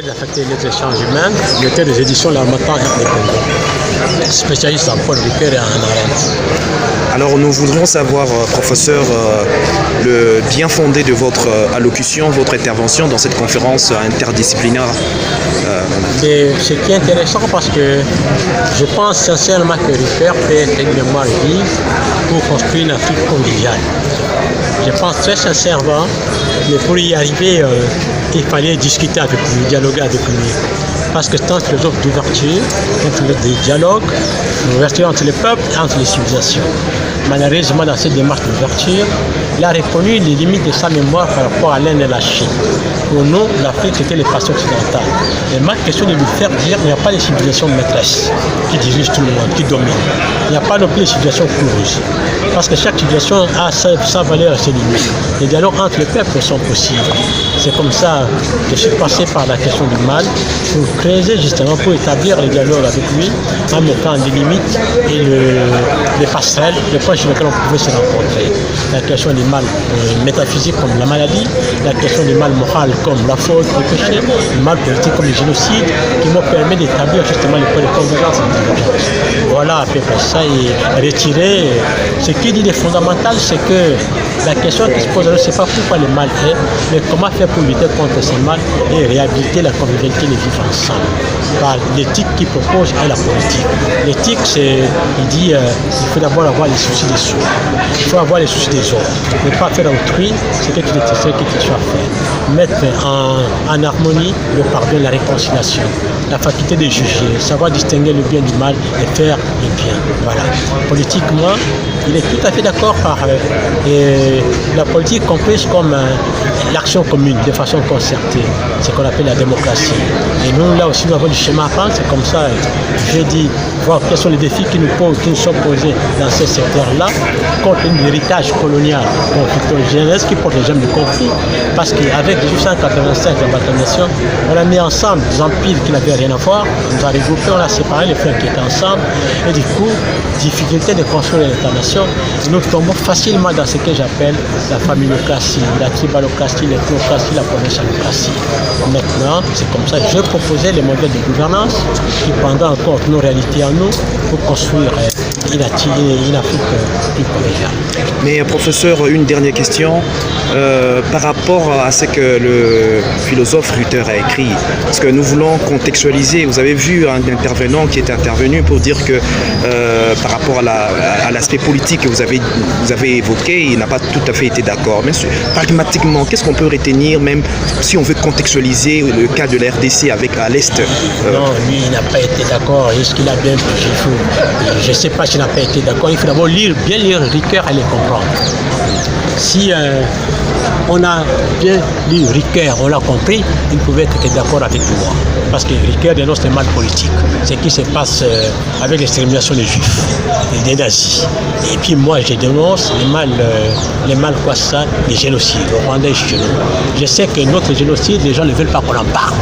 de la faculté des échanges humains, directeur des éditions L'Harmattan et Congo, spécialiste en Paul Ricoeur et en Arendt. Alors nous voudrions savoir, professeur, le bien fondé de votre allocution, votre intervention dans cette conférence interdisciplinaire. C'est qui est intéressant parce que je pense sincèrement que Ricoeur peut être une mémoire vive pour construire une Afrique conviviale. Je pense très sincèrement, mais pour y arriver, il fallait discuter avec lui, dialoguer avec lui. Parce que c'est un philosophe d'ouverture, un philosophe de dialogue, d'ouverture entre les peuples et entre les civilisations. Malheureusement, dans cette démarche d'ouverture, il a reconnu les limites de sa mémoire par rapport à l'Inde et la Chine. Pour nous, l'Afrique, c'était l'espace occidental. Et ma question de lui faire dire qu'il n'y a pas de civilisation maîtresse qui dirige tout le monde, qui domine. Il n'y a pas non plus de civilisation close. Parce que chaque civilisation a sa valeur et ses limites. Les dialogues entre les peuples sont possibles. C'est comme ça que je suis passé par la question du mal pour creuser justement, pour établir le dialogue avec lui en mettant des limites et les passerelles, les points sur lesquels on pouvait se rencontrer. La question du mal métaphysique comme la maladie, la question du mal moral comme la faute, le péché, le mal politique comme le génocide, qui m'ont permis d'établir justement les points de convergence et de divergence. Voilà à peu près ça, et retirer ce qui dit les fondamentales, c'est que la question qui se pose, ce n'est pas pourquoi le mal est, mais comment faire pour lutter contre ce mal et réhabiliter la convivialité des vivre ensemble. Par l'éthique qu'il propose et la politique. L'éthique, il dit il faut d'abord avoir les soucis des soi. Il faut avoir les soucis des autres. Ne pas faire autrui ce que tu soit fait. Mettre en harmonie le pardon, la réconciliation, la faculté de juger, savoir distinguer le bien du mal et faire le bien. Voilà. Politiquement, il est tout à fait d'accord par la politique comprise comme l'action commune, de façon concertée, ce qu'on appelle la démocratie. Et nous, là aussi, nous avons du chemin à prendre, c'est comme ça, j'ai dit, voir quels sont les défis qui nous sont posés dans ces secteurs-là, compte tenu de l'héritage colonial, conflicto-jeunesse qui porte les gemmes du conflit, parce qu'avec 1885, la bataillation, on a mis ensemble des empires qui n'avaient rien à voir, on les a regroupés, on a séparé les frères qui étaient ensemble, et du coup, difficulté de construire l'État-nation, nous tombons facilement dans ce que j'appelle la familiocratie, la tribalocratie, l'ethnocratie, la provincialocratie. Maintenant, c'est comme ça que je proposais les modèles de gouvernance qui prendront en compte nos réalités en nous pour construire une Afrique plus conviviale. Mais professeur, une dernière question par rapport à ce que le philosophe Ricoeur a écrit. Parce que nous voulons contextualiser. Vous avez vu un intervenant qui est intervenu pour dire que par rapport à l'aspect politique que vous avez évoqué, il n'a pas tout à fait été d'accord. Mais pragmatiquement, qu'est-ce qu'on peut retenir, même si on veut contextualiser le cas de la RDC à l'Est Non, lui, il n'a pas été d'accord. Est-ce qu'il a bien... Je ne sais pas s'il n'a pas été d'accord. Il faut d'abord bien lire Ricoeur et les comprendre. Si on a bien lu Ricoeur, on l'a compris, il pouvait être d'accord avec moi. Parce que Ricoeur dénonce le mal politique, ce qui se passe avec l'extermination des Juifs et des nazis. Et puis moi, je dénonce les mal quoi ça, les génocides, le Rwanda et chez nous. Je sais que notre génocide, les gens ne veulent pas qu'on en parle.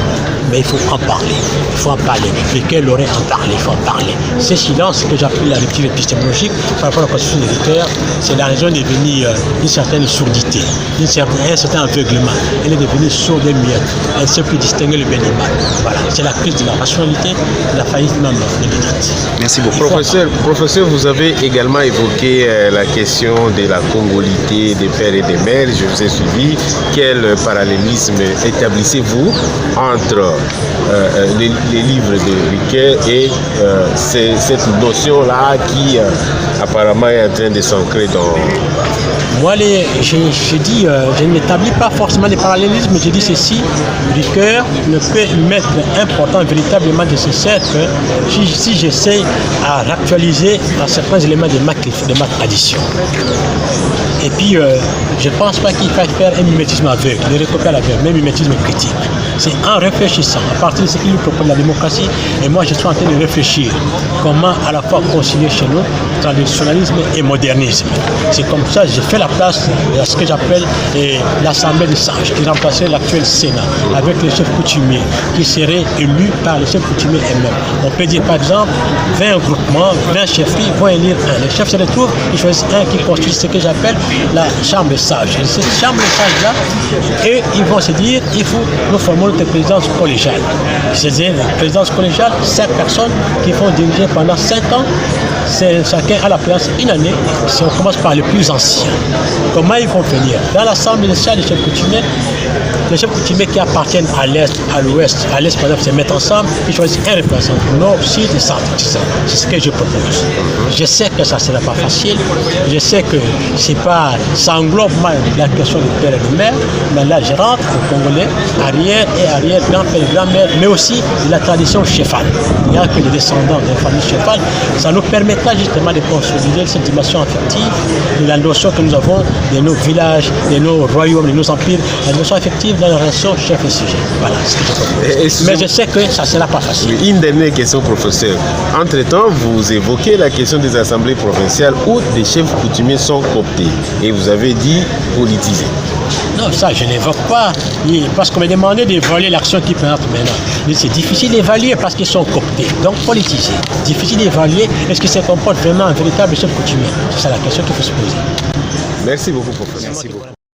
Mais il faut en parler. Il faut en parler. Ricoeur l'aurait en parlé. Il faut en parler. Ce silence que j'appelle la rupture épistémologique par rapport à la constitution de Ricoeur, c'est la raison de venir d'une certaine surdité, un certain aveuglement. Elle est devenue sourde et muette. Elle ne sait plus distinguer le bien du mal. Voilà. C'est la crise de la rationalité, de la faillite même de l'élite. Merci beaucoup. Professeur, vous avez également évoqué la question de la congolité des pères et des mères. Je vous ai suivi. Quel parallélisme établissez-vous entre les livres de Ricoeur et cette notion-là qui apparemment est en train de s'ancrer dans... Moi, je dis, je n'établis pas forcément des parallélismes, mais je dis ceci, Ricoeur ne peut mettre important, véritablement nécessaire que si j'essaie à actualiser certains éléments de ma tradition. Et puis, je ne pense pas qu'il faille faire un mimétisme aveugle, de recopier à l'aveugle, même mimétisme critique. C'est en réfléchissant, à partir de ce qu'il nous propose la démocratie, et moi je suis en train de réfléchir comment à la fois concilier chez nous traditionnalisme et modernisme. C'est comme ça que j'ai fait la place à ce que j'appelle l'Assemblée des sages, qui remplaçait l'actuel Sénat, avec les chefs coutumiers, qui seraient élus par les chefs coutumiers eux-mêmes. On peut dire par exemple, 20 groupements, 20 chefferies vont élire un. Les chefs se retrouvent, ils choisissent un qui constitue ce que j'appelle la chambre des sages. Et cette chambre des sages-là, et ils vont se dire, il faut nous former modèle de présidence collégiale. C'est-à-dire une présidence collégiale, 5 personnes qui vont diriger pendant 5 ans. Chacun a la présidence une année. Si on commence par les plus anciens, comment ils vont venir? Dans l'Assemblée nationale des chefs coutumiers, les chefs coutumiers qui appartiennent à l'Est, à l'Ouest, à l'Est par exemple, se mettent ensemble, ils choisissent un représentant, nord, sud et centre. C'est ce que je propose. Je sais que ça ne sera pas facile, je sais que ça englobe mal la question du père et de mère, mais là je rentre au Congolais, arrière et arrière, grand-père et grand-mère, mais aussi de la tradition chefale. Il n'y a que les descendants des familles chefales. Ça nous permettra justement de consolider cette dimension affective de la notion que nous avons de nos villages, de nos royaumes, de nos empires, la notion affective dans la relation chef et sujet. Voilà ce que je propose. Mais je sais que ça ne sera pas facile. Une dernière question, professeur. Entre-temps, vous évoquez la question des assemblées provinciales où des chefs coutumiers sont cooptés. Et vous avez dit politisés. Non, ça, je n'évoque pas. Parce qu'on m'a demandé d'évaluer l'action qui peut être maintenant. Mais c'est difficile d'évaluer parce qu'ils sont cooptés, donc politisés. Difficile d'évaluer est-ce que ça comporte vraiment un véritable chef coutumier. C'est ça la question qu'il faut se poser. Merci beaucoup, professeur. Merci beaucoup.